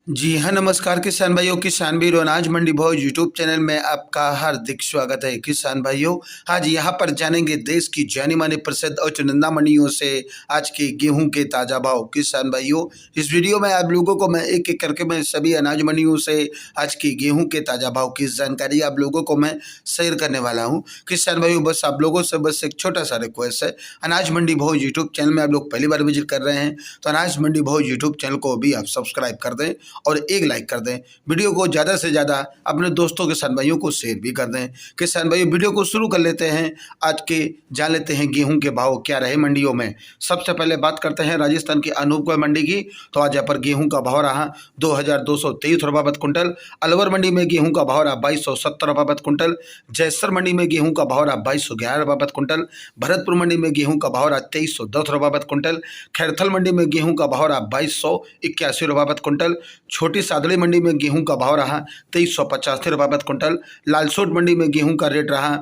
जी हाँ, नमस्कार किसान भाइयों, किसान वीरों, अनाज मंडी भाव यूट्यूब चैनल में आपका हार्दिक स्वागत है। किसान भाइयों, आज यहाँ पर जानेंगे देश की जानी मानी प्रसिद्ध और चुनिंदा मंडियों से आज के गेहूं के ताज़ा भाव। किसान भाइयों, इस वीडियो में आप लोगों को मैं एक एक करके मैं सभी अनाज मंडियों से आज के गेहूं के ताज़ा भाव की जानकारी आप लोगों को मैं शेयर करने वाला हूँ। किसान भाइयों, बस आप लोगों से बस एक छोटा सा रिक्वेस्ट है, अनाज मंडी भाव यूट्यूब चैनल में आप लोग पहली बार विजिट कर रहे हैं तो अनाज मंडी भाव यूट्यूब चैनल को भी आप सब्सक्राइब कर दें और एक लाइक कर दें। वीडियो को ज़्यादा से ज़्यादा अपने दोस्तों किसान भाइयों को शेयर भी कर दें। किसान भाइयों, वीडियो को शुरू कर लेते हैं। आज के जान लेते हैं गेहूं के भाव क्या रहे मंडियों में। सबसे पहले बात करते हैं राजस्थान की अनूपगढ़ मंडी की। तो आज यहाँ पर गेहूं का भाव रहा 2223 रुपये प्रति कुंटल। अलवर मंडी में गेहूं का भाव रहा 2270 रुपये प्रति कुंटल। जैसर मंडी में गेहूं का भाव रहा 2211 रुपये प्रति कुंटल। भरतपुर मंडी में गेहूं का भाव रहा 2310 रुपये प्रति कुंटल। खैरथल मंडी में गेहूं का भाव रहा 2281 रुपये प्रति कुंटल। छोटी सादड़ी मंडी में गेहूं का भाव रहा 2385 रुपये प्रति कुंटल। लालसोट मंडी में गेहूं का रेट रहा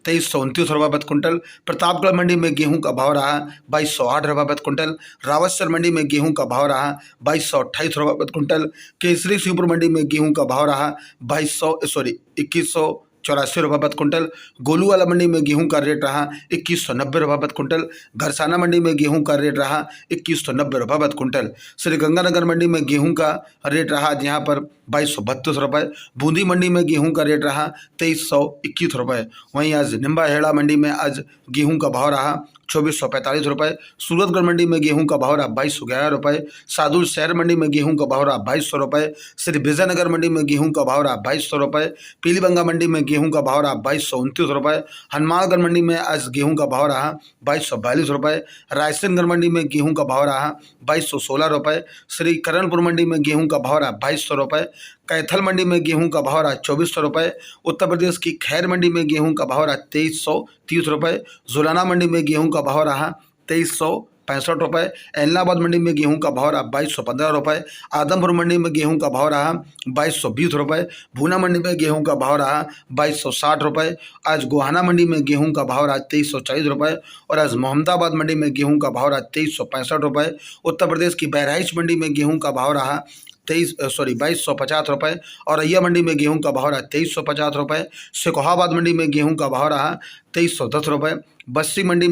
2329 रुपये प्रति कुंटल। प्रतापगढ़ मंडी में गेहूं का भाव रहा 2208 रुपये प्रति कुंटल। रावतसर मंडी में गेहूं का भाव रहा 2228 रुपये प्रति कुंटल। केसरी शिवपुर मंडी में गेहूं का भाव रहा 2184 रुपये प्रति कुंटल। गोलूवाला मंडी में गेहूं का रेट रहा 2190 रुपये प्रति कुंटल। घरसाना मंडी में गेहूं का रेट रहा 2190 रुपये प्रति कुंटल। श्रीगंगानगर मंडी में गेहूं का रेट रहा यहाँ पर 2232 रुपये। बूंदी मंडी में गेहूं का रेट रहा 2321 रुपये। वहीं आज निम्बाहेड़ा मंडी में आज गेहूं का भाव रहा 2445 रुपये। सूरतगढ़ मंडी में गेहूं का भाव रहा 2211 रुपये। सादुल शहर मंडी में गेहूं का भाव रहा 2200 रुपये। श्री विजयनगर मंडी में गेहूं का भाव रहा 2200 रुपये। पीलीबंगा मंडी में गेहूं का भाव रहा 2229 रुपये। हनुमानगढ़ मंडी में आज गेहूं का भाव रहा 2242 रुपये। रायसेनगढ़ मंडी में गेहूं का भाव रहा 2216 रुपये। श्री करणपुर मंडी में गेहूं का भाव रहा 2200 रुपये। कैथल मंडी में गेहूं का भाव रहा 2400 रुपये। उत्तर प्रदेश की खैर मंडी में गेहूं का भाव रहा 2330 रुपये। जुलाना मंडी में गेहूं का भाव रहा 2365 रुपये। एलनाबाद मंडी में गेहूं का भाव रहा 2215 रुपये। आदमपुर मंडी में गेहूं का भाव रहा 2220 रुपये। भूना मंडी में गेहूं का भाव रहा 2260 रुपये। आज गोहाना मंडी में गेहूं का भाव रहा 2340 रुपये और आज मोहम्मदाबाद मंडी में गेहूं का भाव रहा 2365 रुपये। उत्तर प्रदेश की बहराइच मंडी में गेहूं का भाव रहा 2250 रुपये और अय्या मंडी में गेहूं का भाव रहा 2350 रुपये। सिकोहाबाद मंडी में गेहूं का भाव रहा 2310 रुपये। बस्ती मंडी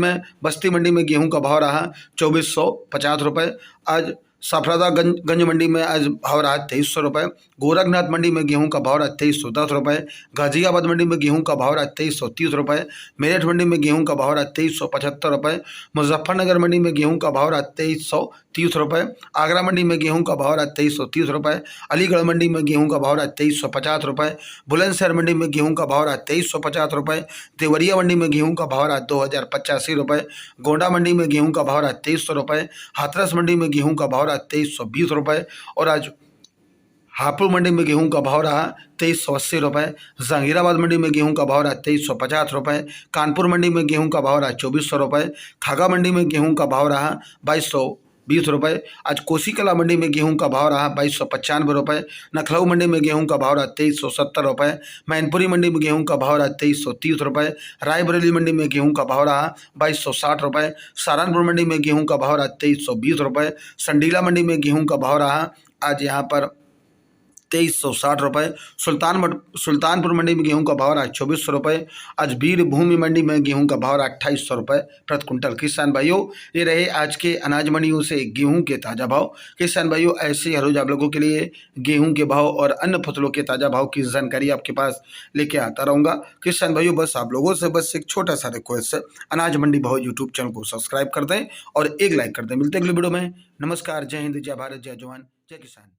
में गेहूं का भाव रहा 2450 रुपये। आज सफरदागंज मंडी में आज भाव रहा 2300 रुपये। गोरखनाथ मंडी में गेहूं का भाव रहा 2310 रुपये। गाजियाबाद मंडी में गेहूं का भाव रहा 2330 रुपये। मेरठ मंडी में गेहूं का भाव रहा 2375 रुपये। मुजफ्फरनगर मंडी में गेहूं का भाव रहा 2330 रुपये। आगरा मंडी में गेहूं का भाव रहा 2330 रुपये। अलीगढ़ मंडी में गेहूं का भाव रहा 2350 रुपये। बुलंदशहर मंडी में गेहूं का भाव रहा 2350 रुपये। देवरिया मंडी में गेहूं का भाव रहा 2085 रुपये। गोंडा मंडी में गेहूं का भाव रहा 2300 रुपये। हाथरस मंडी में गेहूं का भाव 2320 रुपये और आज हापुड़ मंडी में गेहूं का भाव रहा 2380 रुपये। जहांगीराबाद मंडी में गेहूं का भाव रहा 2350 रुपये। कानपुर मंडी में गेहूं का भाव रहा 2400 रुपये। खागा मंडी में गेहूं का भाव रहा 2220 रुपये। आज कोसीकला मंडी में गेहूं का भाव रहा 2295 रुपये। नखलऊ मंडी में गेहूं का भाव रहा 2370 रुपये। मैनपुरी मंडी में गेहूं का भाव रहा 2330 रुपये। रायबरेली मंडी में गेहूं का भाव रहा 2260 रुपये। सहारनपुर मंडी में गेहूं का भाव रहा 2320 रुपये। संडीला मंडी में गेहूं का भाव रहा आज यहाँ पर 2360 रुपये। सुल्तानपुर मंडी में गेहूं का भाव रहा 2400 रुपये। आज वीरभूमि मंडी में गेहूं का भाव रहा 2800 रुपये प्रति कुंटल। किसान भाइयों, ये रहे आज के अनाज मंडियों से गेहूं के ताज़ा भाव। किसान भाइयों, ऐसे हर रोज आप लोगों के लिए गेहूं के भाव और अन्य फसलों के ताज़ा भाव की जानकारी आपके पास लेके आता रहूँगा। किसान भाइयों, बस आप लोगों से बस एक छोटा सा रिक्वेस्ट है, अनाज मंडी भाव यूट्यूब चैनल को सब्सक्राइब कर दें और एक लाइक कर दें। मिलते हैं अगले वीडियो में। नमस्कार, जय हिंद, जय भारत, जय जवान, जय किसान।